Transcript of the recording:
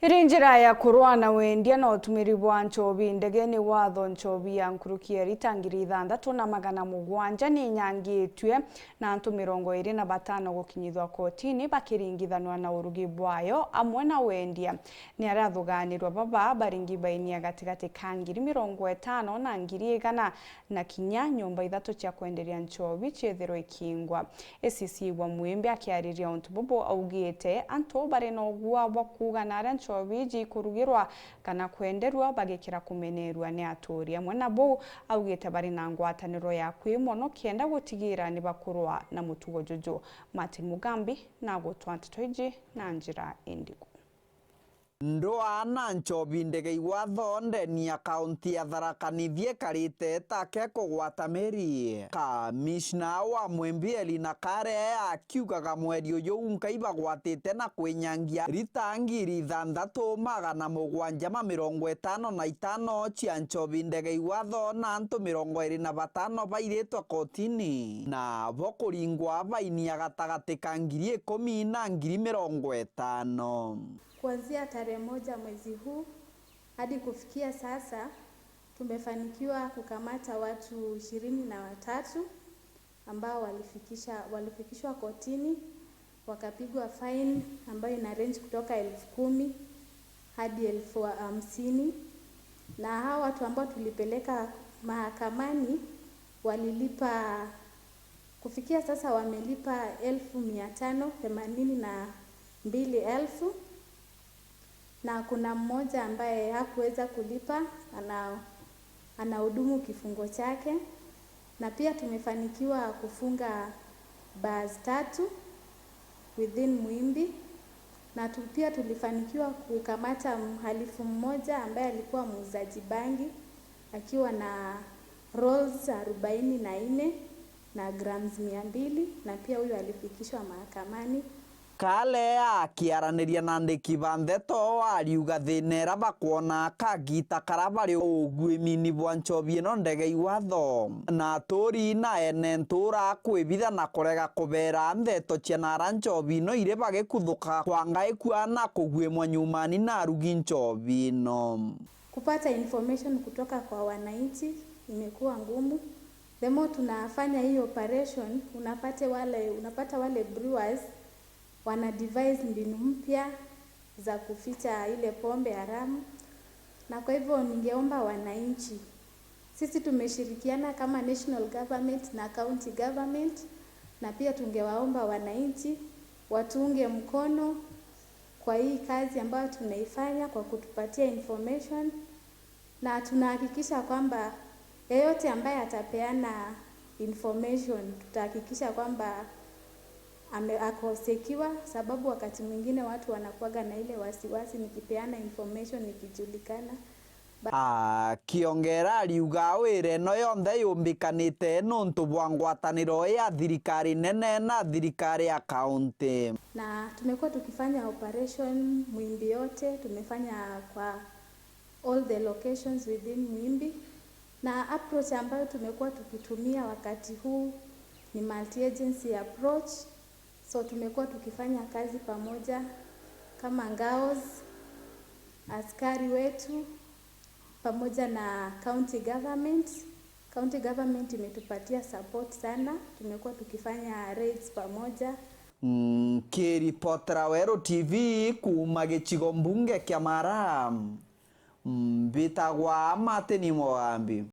Iri njira ya kurwana wendia na utumiri bwa nchobi ndegeni watho nchobi ya nkurukia ritangiri 6,700 ni nyangitwe na antu 25 gukinyithwa kotini bakiringithanwa na urugi bwayo amwe na wendia ni arathuganirwa baba baringi bainia gatigati ka 50,000 na 100,000 na kinya nyumba 3 cia kwenderia nchobi ciethirwo ikingwa. ACC wa Mwembe akiariria untu bubu augite antu bari na ugua bwa kuga na nchobi kurugirwa kana kwenderwa bagikira kumenerwa ni aturi amwe nabo augite bari na ngwataniro ya kwimono kienda gutigira ni bakurwa na mutugo jojo. Martin Mugambi na gutwantitoiji na njira indigo Ndoa na nchobi ndege watho ndeni ya kaunti ya Tharaka Nithi karite take kugwata meri. Kamishna wa Mwembe Elina Kare akiugaga mweri uyu nkaiba gwatite na kwinyangia ritangiri 6,755 cia nchobi ndege watho na antu 25 bairitwe kotini na bo kuringwa bainia gatagati ka 10,000 na 50,000. Kuanzia tarehe 1 mwezi huu hadi kufikia sasa tumefanikiwa kukamata watu 23 ambao walifikishwa kotini wakapigwa fine ambayo ina range kutoka 10,000 hadi 50,000, na hao watu ambao tulipeleka mahakamani walilipa, kufikia sasa wamelipa 1,582,000 na kuna mmoja ambaye hakuweza kulipa, anahudumu kifungo chake. Na pia tumefanikiwa kufunga bars 3 within Mwimbi, na pia tulifanikiwa kukamata mhalifu mmoja ambaye alikuwa muuzaji bangi akiwa na rolls 44 na grams 200, na pia huyo alifikishwa mahakamani. Kale akiaraniria na ndiki bandeto ariuga thinera bakuona kagita karabari ugwimini bwa nchobi ino ndege iwatho na turi na ene ntura kwibitha na kurega kubera ndeto cia nara nchobi ino ire bagikuthuka kwangai kuana kugwimwa nyumani na arugi nchobi ino. Kupata information kutoka kwa wananchi imekuwa ngumu. The more tunafanya hii operation unapata wale brewers wana devise mbinu mpya za kuficha ile pombe haramu, na kwa hivyo ningeomba wananchi, sisi tumeshirikiana kama national government na county government, na pia tungewaomba wananchi watuunge mkono kwa hii kazi ambayo tunaifanya kwa kutupatia information, na tunahakikisha kwamba yeyote ambaye atapeana information tutahakikisha kwamba akosekiwa, sababu wakati mwingine watu wanakuaga na ile wasiwasi nikipeana information ikijulikana. Kiongera ariuga wire no yonthe yumbikanite nuntu bwa ngwataniro ya thirikari nene na thirikari ya kaunti. Na tumekuwa tukifanya operation Mwimbi yote, tumefanya kwa all the locations within Mwimbi, na approach ambayo tumekuwa tukitumia wakati huu ni multi agency approach. So tumekuwa tukifanya kazi pamoja kama ngaos, askari wetu pamoja na county government. County government imetupatia support sana. Tumekuwa tukifanya raids pamoja. Kiripotera Wero TV kuma gicigo mbunge kia Mara. Bitagwa Martin Mugambi.